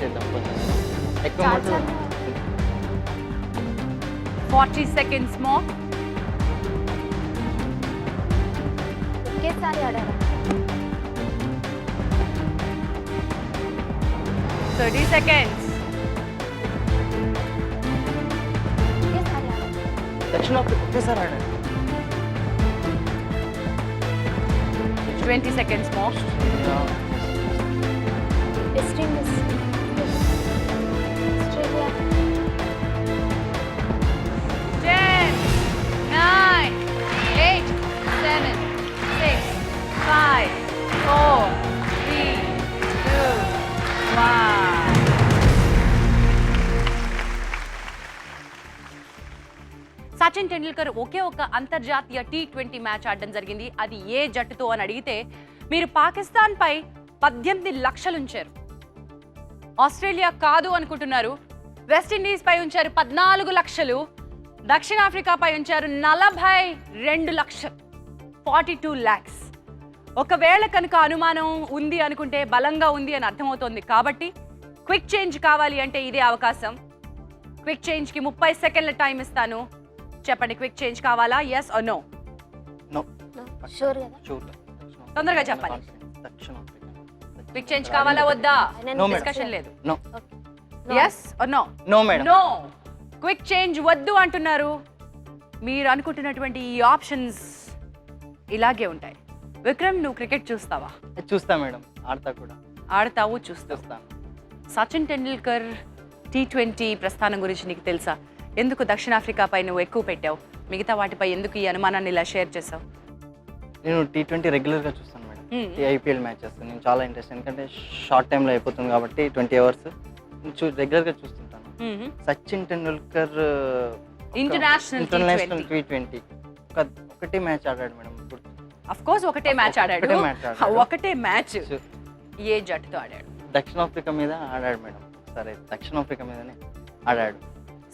చేద్దాం కొంచెం. ఎక్కువ చాలా మటుకు 40 seconds more. ఒకేసారి ఆడారా? 30 seconds. ఒకేసారి ఆడారా? దక్షిణాఫ్రికా ఒకేసారి ఆడాడు. 20 seconds more. West Indies, Australia, 10, 9, 8, 7, 6, 5, 4, 3, 2, 1. Sachin Tendulkar ఒకే ఒక అంతర్జాతీయ T20 మ్యాచ్ ఆడడం జరిగింది. అది ఏ జట్టుతో అని అడిగితే మీరు పాకిస్తాన్ పై 18 లక్షలు ఉంచారు. ఆస్ట్రేలియా కాదు అనుకుంటున్నారు. వెస్టిండీస్ పై ఉంచారు 14 లక్షలు. దక్షిణాఫ్రికాపై ఉంచారు 42 లక్షలు, 42 lakhs. ఒకవేళ కనుక అనుమానం ఉంది అనుకుంటే బలంగా ఉంది అని అర్థమవుతోంది. కాబట్టి క్విక్ చేంజ్ కావాలి అంటే ఇదే అవకాశం. క్విక్ చేంజ్కి 30 సెకండ్ల టైం ఇస్తాను. చెప్పండి, క్విక్ చేంజ్ కావాలా? Yes or no? No. Sure కదా? షూర్. తొందరగా చెప్పాలి. దక్షిణాఫ్రికా. క్విక్ చేంజ్ కావాలా వద్దా? No, డిస్కషన్ లేదు. No. Yes or no? No madam. No. Quick change వద్దు అంటున్నారు. మీరు అనుకుంటున్నటువంటి ఈ ఆప్షన్స్ ఇలాగే ఉంటాయి. విక్రమ్, నువ్వు క్రికెట్ చూస్తావా? చూస్తా మేడం, ఆడతా కూడా. ఆడతావు, చూస్తావు. చూస్తాను. సచిన్ టెండూల్కర్ T20 ప్రస్థానం గురించి నీకు తెలుసా? ఎందుకు దక్షిణాఫ్రికాపై నువ్వు ఎక్కువ పెట్టావు? మిగతా వాటిపై ఎందుకు ఈ అనుమానాన్ని ఇలా షేర్ చేసావు? నేను T20 రెగ్యులర్గా చూస్తాను మేడం. ఈ IPL మ్యాచెస్ నేను చాలా ఇంట్రెస్ట్, ఎందుకంటే షార్ట్ టైంలో అయిపోతుంది కాబట్టి 20 hours రెగ్యులర్గా చూస్తుంటాను. సచిన్ టెండూల్కర్ ఇంటర్నేషనల్ T20 ఒకటే మ్యాచ్ ఆడాడు మేడం. అఫ్ కోర్స్ ఒకటే మ్యాచ్ ఆడాడు. ఒకటే match ఆడాడు. ఒకటే మ్యాచ్ ఏ జట్టుతో ఆడాడు? దక్షిణాఫ్రికా మీద ఆడాడు మేడం. సరే, దక్షిణాఫ్రికా మీదనే ఆడాడు.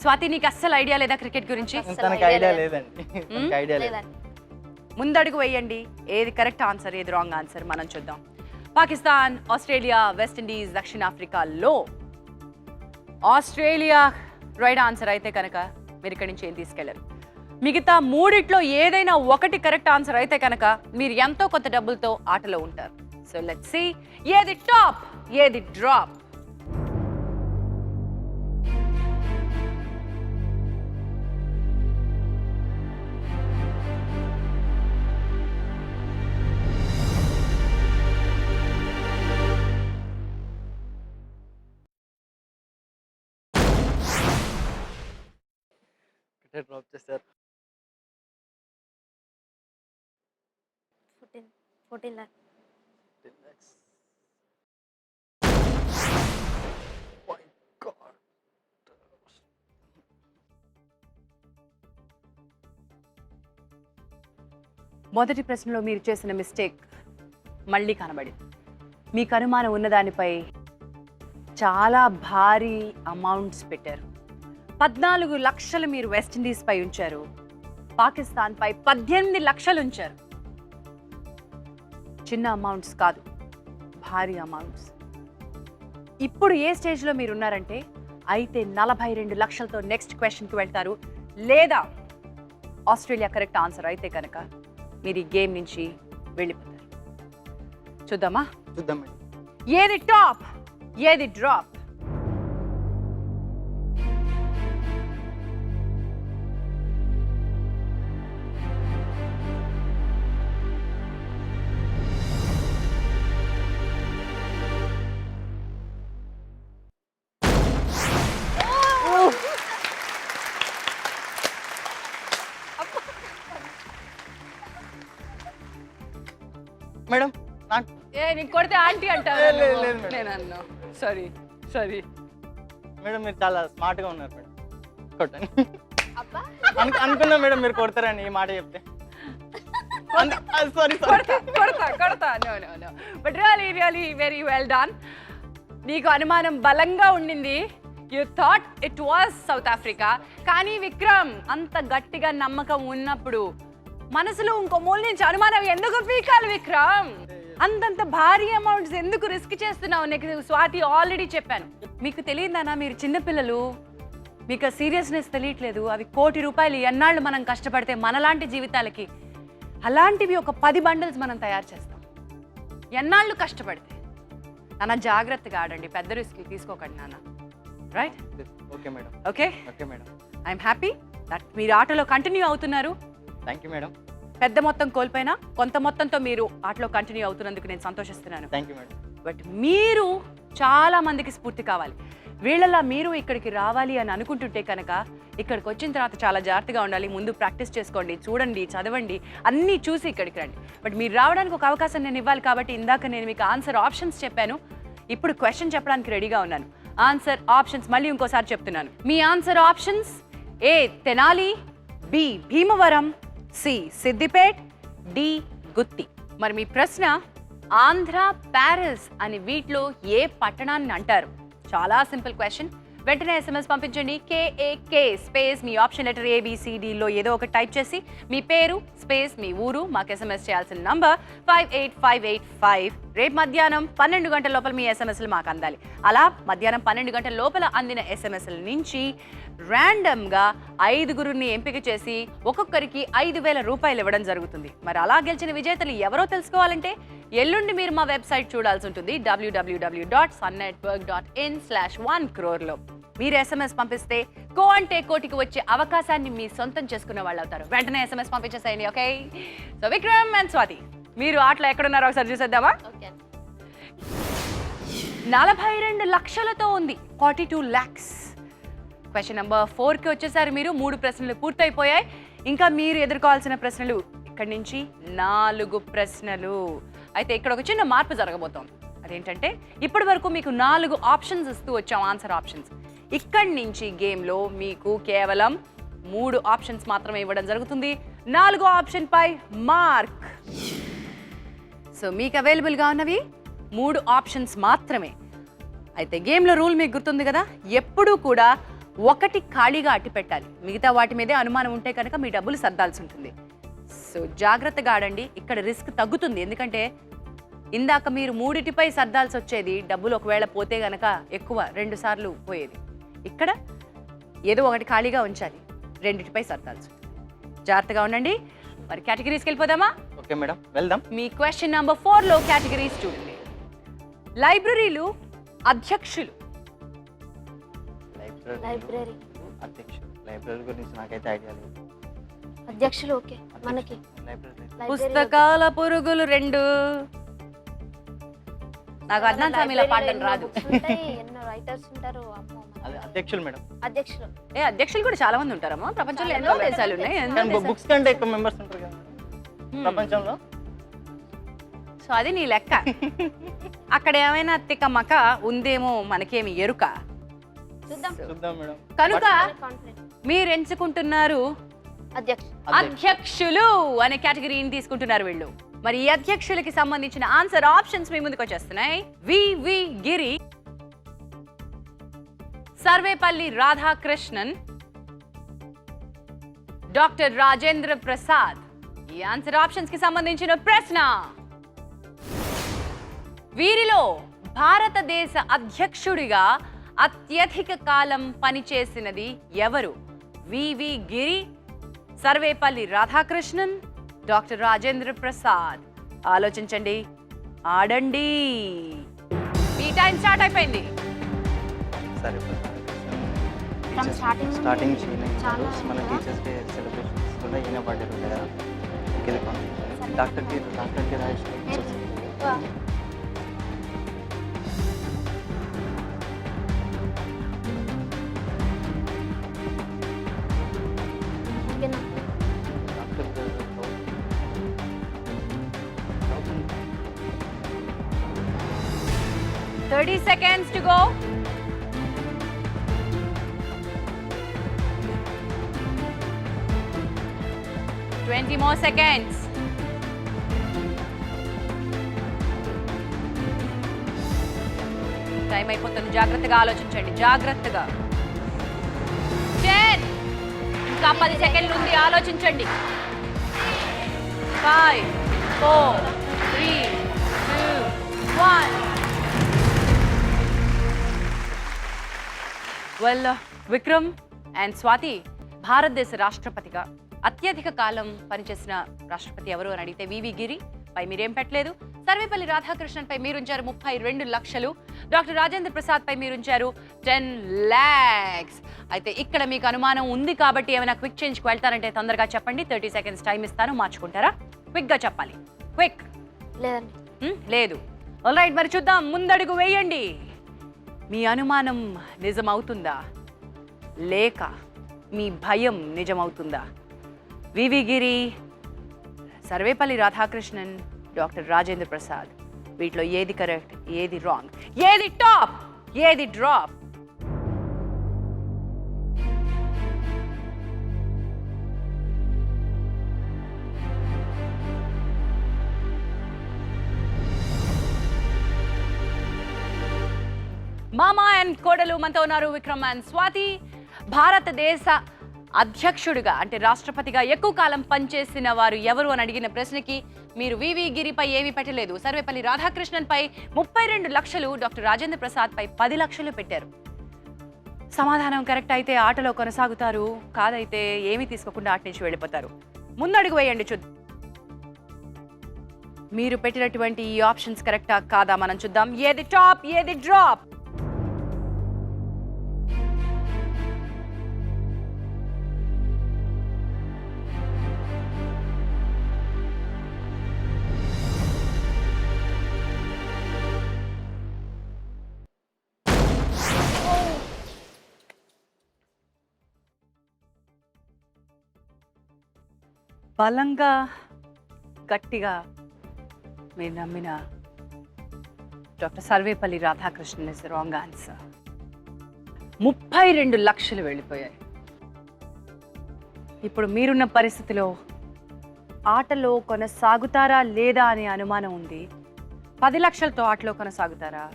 స్వాతి, నీకు అస్సలు ఐడియా లేదా క్రికెట్ గురించి? తనకి ఐడియా లేదండి. తనకి ఐడియా లేదు. ముందడుగు వేయండి. ఏది కరెక్ట్ ఆన్సర్, ఏది రాంగ్ ఆన్సర్ మనం చూద్దాం. పాకిస్తాన్, ఆస్ట్రేలియా, వెస్టిండీస్, దక్షిణాఫ్రికాలో ఆస్ట్రేలియా రైట్ ఆన్సర్ అయితే కనుక మీరు ఇక్కడి నుంచి ఏం తీసుకెళ్లరు. మిగతా మూడిట్లో ఏదైనా ఒకటి కరెక్ట్ ఆన్సర్ అయితే కనుక మీరు ఎంతో కొత్త డబ్బులతో ఆటలో ఉంటారు. సో లెట్స్ సీ ఏది టాప్, ఏది డ్రాప్. డ్రాప్ చేశారు. 14 lakhs. 10 lakhs. My God. మొదటి ప్రశ్నలో మీరు చేసిన మిస్టేక్ మళ్ళీ కనబడింది. మీకు అనుమానం ఉన్నదానిపై చాలా భారీ అమౌంట్స్ పెట్టారు. 14 లక్షలు మీరు వెస్టిండీస్ పై ఉంచారు. పాకిస్తాన్ పై 18 లక్షలు ఉంచారు. చిన్న అమౌంట్స్ కాదు, భారీ అమౌంట్స్. ఇప్పుడు ఏ స్టేజ్లో మీరు ఉన్నారంటే అయితే 42 లక్షలతో నెక్స్ట్ క్వశ్చన్కి వెళ్తారు, లేదా ఆస్ట్రేలియా కరెక్ట్ ఆన్సర్ అయితే కనుక మీరు ఈ గేమ్ నుంచి వెళ్ళిపోతారు. చూద్దామా? చూద్దాం మేడం. ఏది టాప్, ఏది డ్రాప్? మేడం, నాకు నీకు కొడితే ఆంటీ అంటారు. లేదు, లేదు మేడం. నేను అన్నా సారీ సారీ. మేడం మీరు చాలా స్మార్ట్గా ఉన్నారు మేడం. కొట్టండి. అబ్బా, అనుకున్నా మేడం మీరు కొడతారని ఈ మాట చెప్తే. సారీ కొడతా. No but really very well done. నీకు అనుమానం బలంగా ఉండింది. You thought it was South Africa. కానీ విక్రమ్, అంత గట్టిగా నమ్మకం ఉన్నప్పుడు మనసులో ఇంకో మూల నుంచి అనుమానం ఎందుకు పీకాలి విక్రమ్? అంతంత భారీ అమౌంట్స్ ఎందుకు రిస్క్ చేస్తున్నావు నీకు స్వాతి ఆల్రెడీ చెప్పాను. మీకు తెలియదన్నా మీరు చిన్నపిల్లలు, మీకు ఆ సీరియస్నెస్ తెలియట్లేదు. అవి ₹1,00,00,000 ఎన్నాళ్ళు మనం కష్టపడితే మనలాంటి జీవితాలకి అలాంటివి ఒక 10 బండిల్స్ మనం తయారు చేస్తాం ఎన్నాళ్ళు కష్టపడితే. నాన్న జాగ్రత్తగా ఆడండి, పెద్ద రిస్క్ తీసుకోకండి నాన్న. Right? Okay madam. Okay okay madam. I'm happy that మీరు ఆటలో కంటిన్యూ అవుతున్నారు. Thank you madam. పెద్ద మొత్తం కోల్పోయినా కొంత మొత్తంతో మీరు ఆటలో కంటిన్యూ అవుతున్నందుకు నేను సంతోషిస్తున్నాను. Thank you madam. బట్ మీరు చాలా మందికి స్ఫూర్తి కావాలి. వీళ్ళలా మీరు ఇక్కడికి రావాలి అని అనుకుంటుంటే కనుక ఇక్కడికి వచ్చిన తర్వాత చాలా జాగ్రత్తగా ఉండాలి. ముందు ప్రాక్టీస్ చేసుకోండి, చూడండి, చదవండి, అన్నీ చూసి ఇక్కడికి రండి. బట్ మీరు రావడానికి ఒక అవకాశం నేను ఇవ్వాలి కాబట్టి ఇందాక నేను మీకు ఆన్సర్ ఆప్షన్స్ చెప్పాను. ఇప్పుడు క్వశ్చన్ చెప్పడానికి రెడీగా ఉన్నాను. ఆన్సర్ ఆప్షన్స్ మళ్ళీ ఇంకోసారి చెప్తున్నాను. మీ answer options: A Tenali, B Bhimavaram, C Siddipet, D Gutti. మరి మీ ప్రశ్న ఆంధ్ర, ప్యారిస్ అని వీటిలో ఏ పట్టణాన్ని అంటారు? చాలా సింపుల్ క్వశ్చన్. వెంటనే SMS పంపించండి. KAK స్పేస్ మీ ఆప్షన్ లెటర్ ABCDలో ఏదో ఒకటి టైప్ చేసి మీ పేరు స్పేస్ మీ ఊరు మాకు SMS చేయాల్సిన నంబర్ 58585. రేపు మధ్యాహ్నం 12 గంటల లోపల మీ SMSలు మాకు అందాలి. అలా మధ్యాహ్నం 12 గంటల లోపల అందిన SMSల నుంచి ర్యాండమ్గా 5గురిని ఎంపిక చేసి ఒక్కొక్కరికి ₹5,000 ఇవ్వడం జరుగుతుంది. మరి అలా గెలిచిన విజేతలు ఎవరో తెలుసుకోవాలంటే ఎల్లుండి మీరు మా వెబ్సైట్ చూడాల్సి ఉంటుంది www.sunnetwork.in/1crore. మీరు SMS పంపిస్తే కో అంటే కోటికి వచ్చే అవకాశాన్ని మీ సొంతం చేసుకునే వాళ్ళు అవుతారు. వెంటనే SMS పంపించేసేయండి. Okay? So Vikram and Swathi మీరు ఆటలో ఎక్కడున్నారో ఒకసారి చూసేద్దామా? 42 లక్షలతో ఉంది 42 lakhs. క్వశ్చన్ నెంబర్ 4కి వచ్చేసరి మీరు 3 ప్రశ్నలు పూర్తయిపోయాయి. ఇంకా మీరు ఎదుర్కోవాల్సిన ప్రశ్నలు ఇక్కడి నుంచి 4 ప్రశ్నలు. అయితే ఇక్కడ ఒక చిన్న మార్పు జరగబోతోంది. అదేంటంటే ఇప్పటి వరకు మీకు 4 ఆప్షన్స్ ఇస్తూ వచ్చాం, ఆన్సర్ ఆప్షన్స్. ఇక్కడి నుంచి గేమ్లో మీకు కేవలం 3 ఆప్షన్స్ మాత్రమే ఇవ్వడం జరుగుతుంది. 4వ ఆప్షన్ పై మార్క్. సో మీకు అవైలబుల్గా ఉన్నవి 3 ఆప్షన్స్ మాత్రమే. అయితే గేమ్లో రూల్ మీకు గుర్తుంది కదా, ఎప్పుడూ కూడా 1 ఖాళీగా అట్టి పెట్టాలి. మిగతా వాటి మీదే అనుమానం ఉంటే కనుక మీ డబ్బులు సర్దాల్సి ఉంటుంది. సో జాగ్రత్తగా ఆడండి. ఇక్కడ రిస్క్ తగ్గుతుంది, ఎందుకంటే ఇందాక మీరు 3పై సర్దాల్సి వచ్చేది. డబ్బులు ఒకవేళ పోతే గనక ఎక్కువ 2 సార్లు పోయేది. ఇక్కడ ఏదో ఒకటి ఖాళీగా ఉంచాలి, 2పై సర్దాల్సి. జాగ్రత్తగా ఉండండి. మరి కేటగిరీస్కి వెళ్ళిపోదామా? ఓకే మేడం, వెళ్దాం. మీ క్వశ్చన్ నెంబర్ 4లో కేటగిరీస్ చూడండి. లైబ్రరీలు అధ్యక్షులు. లైబ్రరీ అధ్యక్షులు. లైబ్రరీ గురించి నాకైతే ఐడియా లేదు. అధ్యక్షులు ఓకే మనకి. లైబ్రరీ పుస్తకాల పురుగులు 2. నాకు అద్నాన్ స్వామిలో పాడడం రాదు. ఎన్నో రైటర్స్ ఉంటారు. అమ్మో అది అధ్యక్షులు మేడం. అధ్యక్షులు. అధ్యక్షులు కూడా చాలా మంది ఉంటారమ్మా. ప్రపంచంలో ఎన్నో దేశాలు ఉన్నాయి. బుక్స్ కంటే ఎక్కువ మెంబర్స్ ఉంటారు కదా ప్రపంచంలో. సో అది నీ లెక్క. అక్కడ ఏమైనా తిక్కమక్క ఉందేమో మనకేమి ఎరుక. చూద్దాం మేడం. కనుక కాన్ఫిడెంట్. మీరు ఎంచుకుంటున్నారు అధ్యక్షులు అనే కేటగిరీని తీసుకుంటున్నారు వీళ్ళు. మరి ఈ అధ్యక్షులకి సంబంధించిన ఆన్సర్ ఆప్షన్స్ మీ ముందుకు వచ్చేస్తున్నాయి. వివి గిరి, సర్వేపల్లి రాధాకృష్ణన్, డాక్టర్ రాజేంద్ర ప్రసాద్. ఈ ఆన్సర్ ఆప్షన్స్ కి సంబంధించిన ప్రశ్న: వీరిలో భారతదేశ అధ్యక్షుడిగా అత్యధిక కాలం పనిచేసినది ఎవరు? వివి గిరి, సర్వేపల్లి రాధాకృష్ణన్, డాక్టర్ రాజేంద్ర ప్రసాద్. ఆలోచించండి, ఆడండి. మీ టైం స్టార్ట్ అయిపోయింది. సరే స్టార్టింగ్ స్టార్టింగ్ చాలా మన టీచర్స్ డే సెలబ్రేషన్స్ కూడా ఈయన బర్త్డే ఉంది కదా. డాక్టర్కి రాజేష్ ఓకేనా? 30 seconds to go. Twenty more seconds. Time అయిపోతుంది. జాగ్రత్తగా ఆలోచించండి, జాగ్రత్తగా. 10. ఇంకా 10 సెకండ్లు ఉంది, ఆలోచించండి. 5, 4, 3, 2, వెల్ విక్రమ్ అండ్ స్వాతి, భారతదేశ రాష్ట్రపతిగా అత్యధిక కాలం పనిచేసిన రాష్ట్రపతి ఎవరు అని అడిగితే వివి గిరి పై మీరేం పెట్టలేదు. సర్వేపల్లి రాధాకృష్ణన్ పై మీరుంచారు 32 లక్షలు. డాక్టర్ రాజేంద్ర ప్రసాద్ పై మీరుంచారు 10 lakhs. అయితే ఇక్కడ మీకు అనుమానం ఉంది కాబట్టి ఏమైనా క్విక్ చేంజ్కి వెళ్తారంటే తొందరగా చెప్పండి. 30 seconds టైం ఇస్తాను, మార్చుకుంటారా? క్విక్గా చెప్పాలి. క్విక్. లేదండి. లేదు. ఆల్రైట్, మరి చూద్దాం. ముందడుగు వేయండి. మీ అనుమానం నిజమవుతుందా లేక మీ భయం నిజమవుతుందా? వివి గిరి, సర్వేపల్లి రాధాకృష్ణన్, డాక్టర్ రాజేంద్ర ప్రసాద్, వీటిలో ఏది కరెక్ట్, ఏది రాంగ్, ఏది టాప్, ఏది డ్రాప్? మామా అండ్ కోడలు మనతో ఉన్నారు, విక్రమ్ అండ్ స్వాతి. భారతదేశ అధ్యక్షుడిగా అంటే రాష్ట్రపతిగా ఎక్కువ కాలం పనిచేసిన వారు ఎవరు అని అడిగిన ప్రశ్నకి మీరు వివి గిరిపై ఏమీ పెట్టలేదు. సర్వేపల్లి రాధాకృష్ణన్ పై 32 లక్షలు, డాక్టర్ రాజేంద్ర ప్రసాద్ పై 10 లక్షలు పెట్టారు. సమాధానం కరెక్ట్ అయితే ఆటలో కొనసాగుతారు, కాదైతే ఏమీ తీసుకోకుండా ఆట నుంచి వెళ్ళిపోతారు. ముందడుగు వేయండి చూద్దాం. మీరు పెట్టినటువంటి ఈ ఆప్షన్స్ కరెక్టా కాదా మనం చూద్దాం. ఏది టాప్, ఏది డ్రాప్? బలంగా గట్టిగా మీరు నమ్మిన doctor Sarvepalli Radhakrishnan is the wrong answer. 32 లక్షలు వెళ్ళిపోయాయి. ఇప్పుడు మీరున్న పరిస్థితిలో ఆటలో కొనసాగుతారా లేదా అనే అనుమానం ఉంది. 10 లక్షలతో ఆటలో కొనసాగుతారా,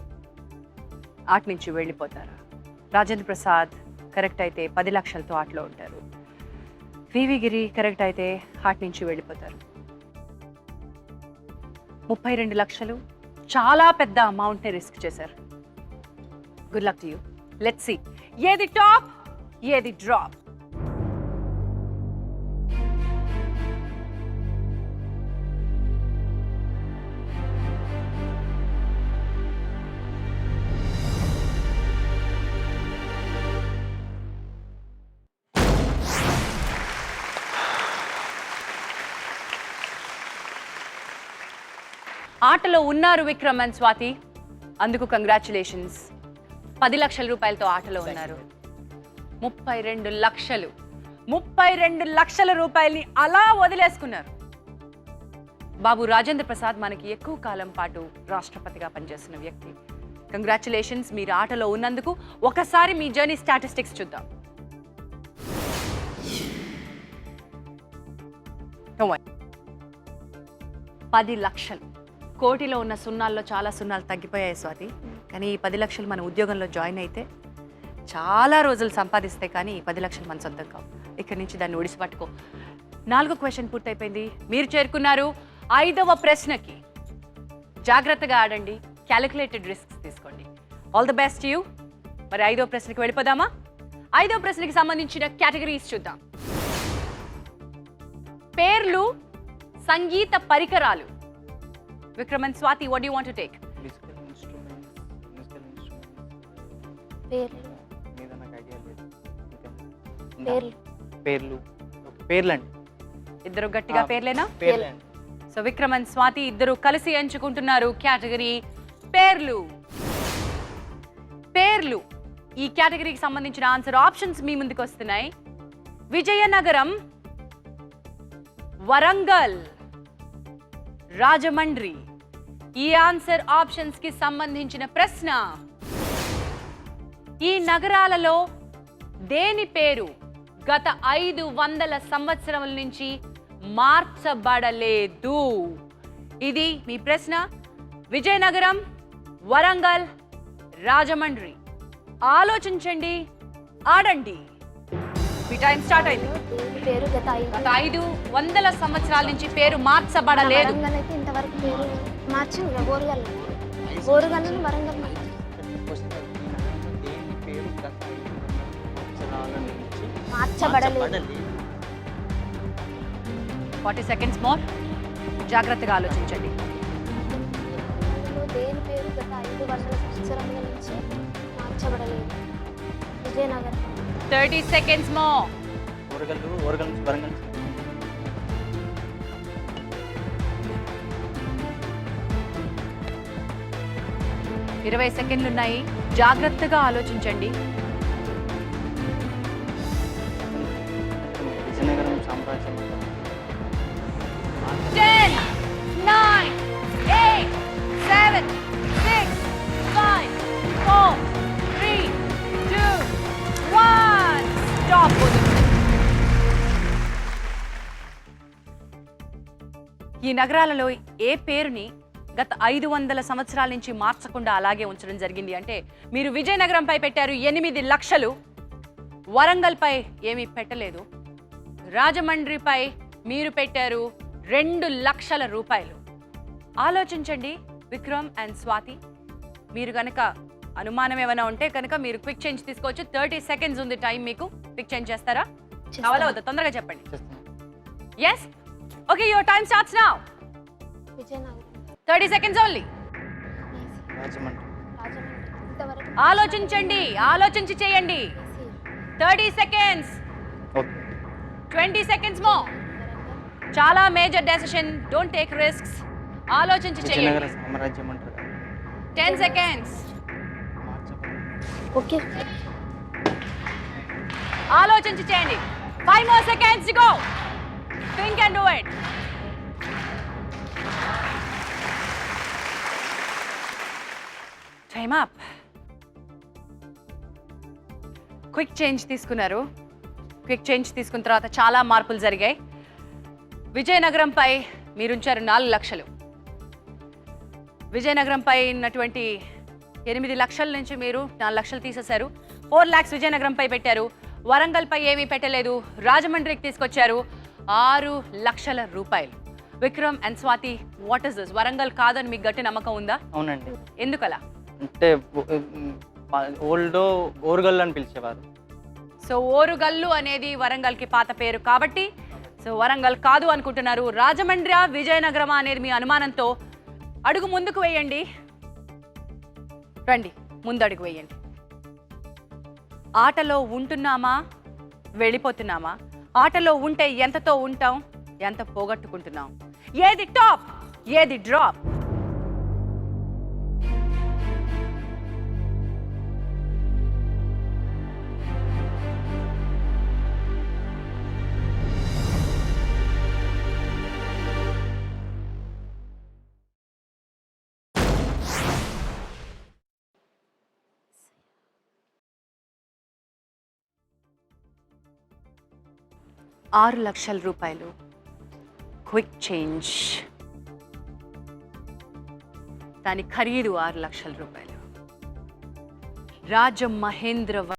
ఆట నుంచి వెళ్ళిపోతారా? రాజేంద్ర ప్రసాద్ కరెక్ట్ అయితే 10 లక్షలతో ఆటలో ఉంటారు. వివి గిరి కరెక్ట్ అయితే ఆట నుంచి వెళ్ళిపోతారు. 32 లక్షలు చాలా పెద్ద అమౌంట్ని రిస్క్ చేశారు. Good luck to you. Let's see ఏది టాప్, ఏది డ్రాప్. ఆటలో ఉన్నారు విక్రమ్ అండ్ స్వాతి, అందుకు కంగ్రాచులేషన్స్. 10 లక్షల రూపాయలతో ఆటలో ఉన్నారు. 32 లక్షల రూపాయల్ని అలా వదిలేసుకున్నారు. బాబు రాజేంద్ర ప్రసాద్ మనకి ఎక్కువ కాలం పాటు రాష్ట్రపతిగా పనిచేస్తున్న వ్యక్తి. కంగ్రాచులేషన్స్, మీరు ఆటలో ఉన్నందుకు. ఒకసారి మీ జర్నీ స్టాటిస్టిక్స్ చూద్దాం. 10 లక్షలు. కోటిలో ఉన్న సున్నాల్లో చాలా సున్నాలు తగ్గిపోయాయి స్వాతి. కానీ ఈ 10 లక్షలు మన ఉద్యోగంలో జాయిన్ అయితే చాలా రోజులు సంపాదిస్తే కానీ ఈ 10 లక్షలు మన సొంతం కావు. ఇక్కడి నుంచి దాన్ని ఒడిసి పట్టుకో. 4వ క్వశ్చన్ పూర్తయిపోయింది. మీరు చేరుకున్నారు 5వ ప్రశ్నకి. జాగ్రత్తగా ఆడండి, క్యాలిక్యులేటెడ్ రిస్క్స్ తీసుకోండి. All the best you. మరి 5వ ప్రశ్నకి వెళ్ళిపోదామా? 5వ ప్రశ్నకి సంబంధించిన కేటగిరీస్ చూద్దాం. పేర్లు, సంగీత పరికరాలు. Vikram and Swathi, what do you want to take? Musical instruments. పేర్లు. మీద నాకు ఐడియా లేదు. పేర్లు. పేర్లు. పేర్లండి. ఇద్దరు గట్టిగా పేర్లేనా? పేర్లండి. సో విక్రమ్ అండ్ స్వాతి ఇద్దరు కలిసి ఎంచుకుంటున్నారు కేటగిరీ పేర్లు. పేర్లు ఈ కేటగిరీకి సంబంధించిన ఆన్సర్ ఆప్షన్స్ మీ ముందుకు వస్తున్నాయి. విజయనగరం, వరంగల్, రాజమండ్రి. ఈ ఆన్సర్ ఆప్షన్స్ కి సంబంధించిన ప్రశ్న. ఈ నగరాలలో దేని పేరు గత 500 సంవత్సరముల నుంచి మార్చబడలేదు? ఇది మీ ప్రశ్న. విజయనగరం, వరంగల్, రాజమండ్రి. ఆలోచించండి, ఆడండి. మీ టైం స్టార్ట్ అయింది. దేని పేరు గత 500 సంవత్సరాల నుంచి పేరు మార్చబడలేదు. వరంగల్ అయితే ఇంతవరకు పేరు మార్చింది. ఓరుగల్. ఓరుగల్లు వరంగల్ దేని పేరు గత 500 సంవత్సరాల నుంచి మార్చబడలేదు 40 seconds మోర్. జాగ్రత్తగా ఆలోచించండి. దేని పేరు గత 500 సంవత్సరాల నుంచి మార్చబడలేదు. విజయనగరం. 30 seconds more. ఓరగల్ నుంచి వరంగల్ 20 సెకండ్లు ఉన్నాయి. జాగ్రత్తగా ఆలోచించండి. విజయనగరం సామ్రాజ్యం 10, 9, 8, 7, 6, 5, 4, 3, 2, 1. Stop. ఈ నగరాలలో ఏ పేరుని గత 500 సంవత్సరాల నుంచి మార్చకుండా అలాగే ఉంచడం జరిగింది అంటే మీరు విజయనగరంపై పెట్టారు 8 లక్షలు, వరంగల్పై ఏమీ పెట్టలేదు, రాజమండ్రిపై మీరు పెట్టారు 2 లక్షల రూపాయలు. ఆలోచించండి విక్రమ్ అండ్ స్వాతి. మీరు కనుక అనుమానం ఏమైనా ఉంటే కనుక మీరు క్విక్ చేంజ్ తీసుకోవచ్చు. 30 seconds ఉంది టైం మీకు. క్విక్ చేంజ్ చేస్తారా? కావాలా వద్దా? తొందరగా చెప్పండి. Yes. Okay, your time starts now. Vizianagaram. 30 seconds only. Rajahmundry ఇంతవరకు ఆలోచించండి, ఆలోచించి చేయండి. 30 seconds. Okay 20 seconds more. చాలా major decision. Don't take risks. ఆలోచించి విజయనగర చేయండి. సామ్రాజ్యం అంటారు 10 seconds. ఓకే. ఆలోచించి చేయండి. 5 more seconds to go. Think and do it. Time up. Quick change తీసుకున్నారు. క్విక్ చేంజ్ తీసుకున్న తర్వాత చాలా మార్పులు జరిగాయి. విజయనగరంపై మీరుంచారు 4 లక్షలు. విజయనగరంపై ఉన్నటువంటి 8 లక్షల నుంచి మీరు 4 లక్షలు తీసేశారు. 4 lakhs విజయనగరంపై పెట్టారు. వరంగల్పై ఏమీ పెట్టలేదు. రాజమండ్రికి తీసుకొచ్చారు 6 లక్షల రూపాయలు. Vikram and Swathi, what is this? Warangal కాదని మీకు గట్టి నమ్మకం ఉందా? అవునండి. ఎందుకలా? అంటే ఓల్డ్ ఓరుగల్ అని పిలిచేవారు. సో ఓరుగల్లు అనేది వరంగల్కి పాత పేరు కాబట్టి సో వరంగల్ కాదు అనుకుంటున్నారు. రాజమండ్రి విజయనగరమా అనేది మీ అనుమానంతో అడుగు ముందుకు వేయండి. రండి, ముందు అడుగు వేయండి. ఆటలో ఉంటున్నామా, వెళ్ళిపోతున్నామా? ఆటలో ఉంటే ఎంతతో ఉంటాం, ఎంత పోగొట్టుకుంటున్నాం? ఏది టాప్, ఏది డ్రాప్? $6 లక్షలు. Quick change. దాని ఖరీదు $6 లక్షల. రాజమహేంద్ర